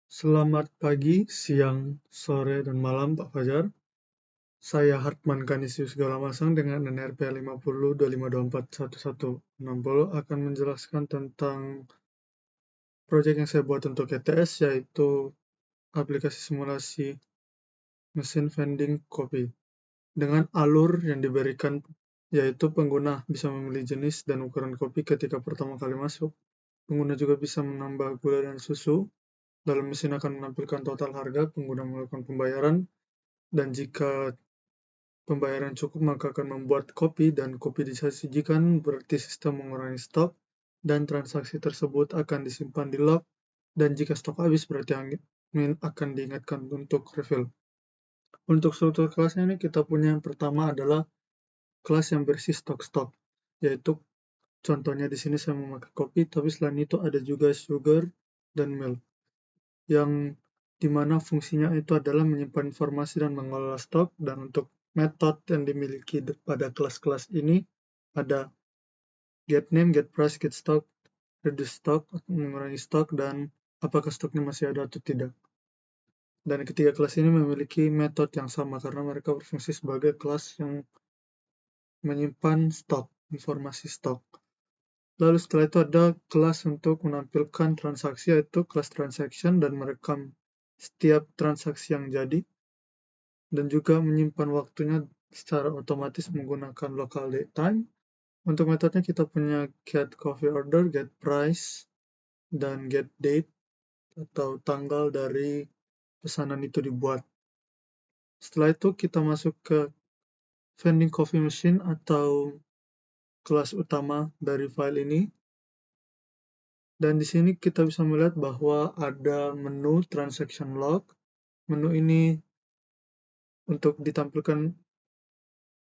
Selamat pagi, siang, sore, dan malam Pak Fajar. Saya Hartman Kanisius Galamasang dengan NRP 5025241160 akan menjelaskan tentang proyek yang saya buat untuk ETS, yaitu aplikasi simulasi mesin vending kopi. Dengan alur yang diberikan, yaitu pengguna bisa memilih jenis dan ukuran kopi ketika pertama kali masuk. Pengguna juga bisa menambah gula dan susu. Lalu mesin akan menampilkan total harga, pengguna melakukan pembayaran, dan jika pembayaran cukup maka akan membuat kopi dan kopi disajikan, berarti sistem mengurangi stok dan transaksi tersebut akan disimpan di log, dan jika stok habis berarti admin akan diingatkan untuk refill. Untuk struktur kelasnya ini kita punya yang pertama adalah kelas yang berisi stok-stok, yaitu contohnya di sini saya memakai kopi, tapi selain itu ada juga sugar dan milk, yang dimana fungsinya itu adalah menyimpan informasi dan mengelola stok. Dan untuk metode yang dimiliki pada kelas-kelas ini ada get name, get price, get stock, reduce stock, mengurangi stok, dan apakah stoknya masih ada atau tidak. Dan ketiga kelas ini memiliki metode yang sama karena mereka berfungsi sebagai kelas yang menyimpan stok, informasi stok. Lalu setelah itu ada kelas untuk menampilkan transaksi, yaitu kelas transaction, dan merekam setiap transaksi yang jadi, dan juga menyimpan waktunya secara otomatis menggunakan local date time. Untuk metodenya kita punya get coffee order, get price, dan get date atau tanggal dari pesanan itu dibuat. Setelah itu kita masuk ke vending coffee machine atau kelas utama dari file ini. Dan di sini kita bisa melihat bahwa ada menu transaction log. Menu ini untuk ditampilkan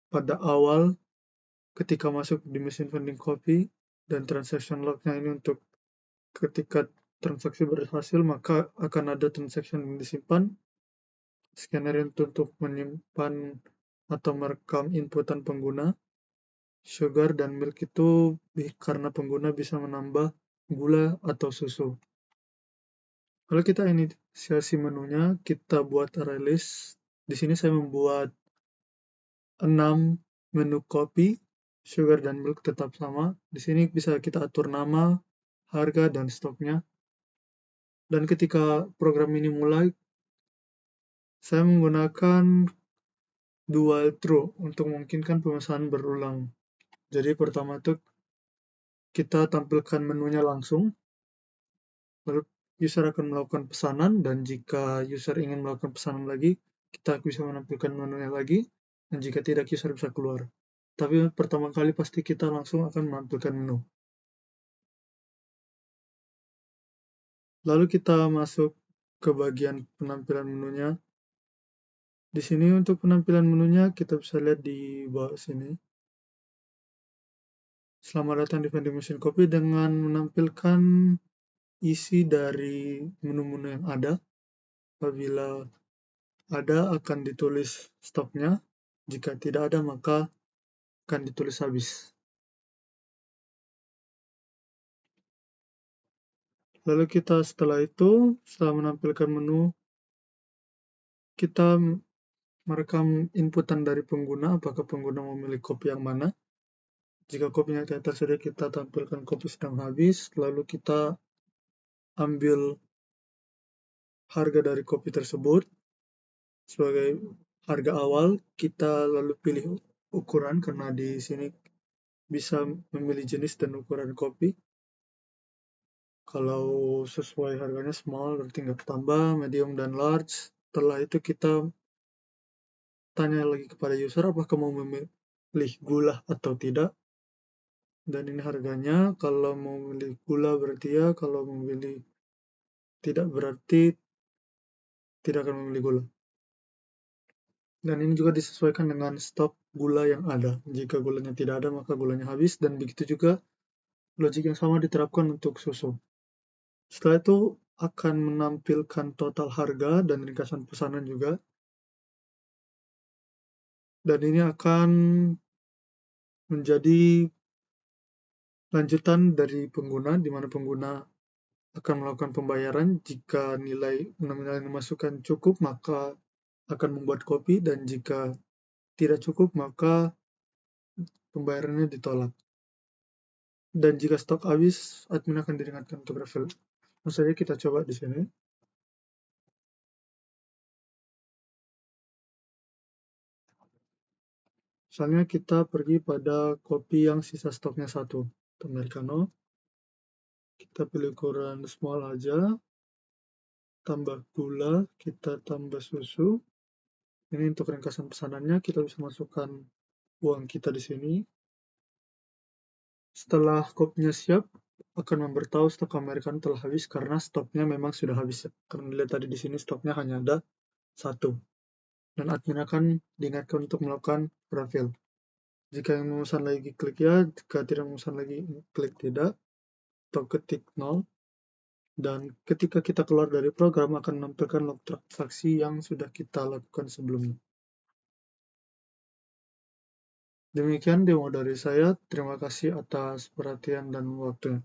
pada awal ketika masuk di mesin vending kopi, dan transaction log-nya ini untuk ketika transaksi berhasil maka akan ada transaction yang disimpan. Scanner untuk menyimpan atau merekam inputan pengguna. Sugar dan milk itu karena pengguna bisa menambah gula atau susu. Lalu kita inisiasi menunya, kita buat array list. Di sini saya membuat 6 menu kopi, sugar dan milk tetap sama. Di sini bisa kita atur nama, harga, dan stoknya. Dan ketika program ini mulai, saya menggunakan dual true untuk memungkinkan pemesanan berulang. Jadi pertama itu kita tampilkan menunya langsung, lalu user akan melakukan pesanan, dan jika user ingin melakukan pesanan lagi, kita bisa menampilkan menunya lagi, dan jika tidak user bisa keluar. Tapi pertama kali pasti kita langsung akan menampilkan menu. Lalu kita masuk ke bagian penampilan menunya. Di sini untuk penampilan menunya kita bisa lihat di bawah sini. Selamat datang di vending machine kopi dengan menampilkan isi dari menu-menu yang ada. Apabila ada akan ditulis stoknya, jika tidak ada maka akan ditulis habis. Lalu kita setelah menampilkan menu, kita merekam inputan dari pengguna, apakah pengguna memilih kopi yang mana. Jika kopinya tidak tersedia, kita tampilkan kopi sedang habis, lalu kita ambil harga dari kopi tersebut sebagai harga awal. Kita lalu pilih ukuran, karena di sini bisa memilih jenis dan ukuran kopi. Kalau sesuai harganya small berarti nggak tambah, medium, dan large. Setelah itu kita tanya lagi kepada user apakah mau memilih gula atau tidak. Dan ini harganya, kalau mau memilih gula berarti ya, kalau memilih tidak berarti tidak akan memilih gula. Dan ini juga disesuaikan dengan stok gula yang ada. Jika gulanya tidak ada maka gulanya habis, dan begitu juga logik yang sama diterapkan untuk susu. Setelah itu akan menampilkan total harga dan ringkasan pesanan juga. Dan ini akan menjadi lanjutan dari pengguna, di mana pengguna akan melakukan pembayaran. Jika nilai nominal yang dimasukkan cukup, maka akan membuat kopi, dan jika tidak cukup, maka pembayarannya ditolak. Dan jika stok habis, admin akan diingatkan untuk refill. Langsung saja kita coba di sini. Misalnya kita pergi pada kopi yang sisa stoknya 1, Americano. Kita pilih ukuran small aja, tambah gula, kita tambah susu. Ini untuk ringkasan pesanannya, kita bisa masukkan uang kita di sini. Setelah kopinya siap, akan memberitahu stok Americano telah habis karena stoknya memang sudah habis. Karena dilihat tadi di sini stoknya hanya ada 1. Dan admin akan diingatkan untuk melakukan refill. Jika yang memesan lagi, klik ya. Jika tidak memesan lagi, klik tidak atau ketik 0. Dan ketika kita keluar dari program, akan menampilkan log transaksi yang sudah kita lakukan sebelumnya. Demikian demo dari saya. Terima kasih atas perhatian dan waktunya.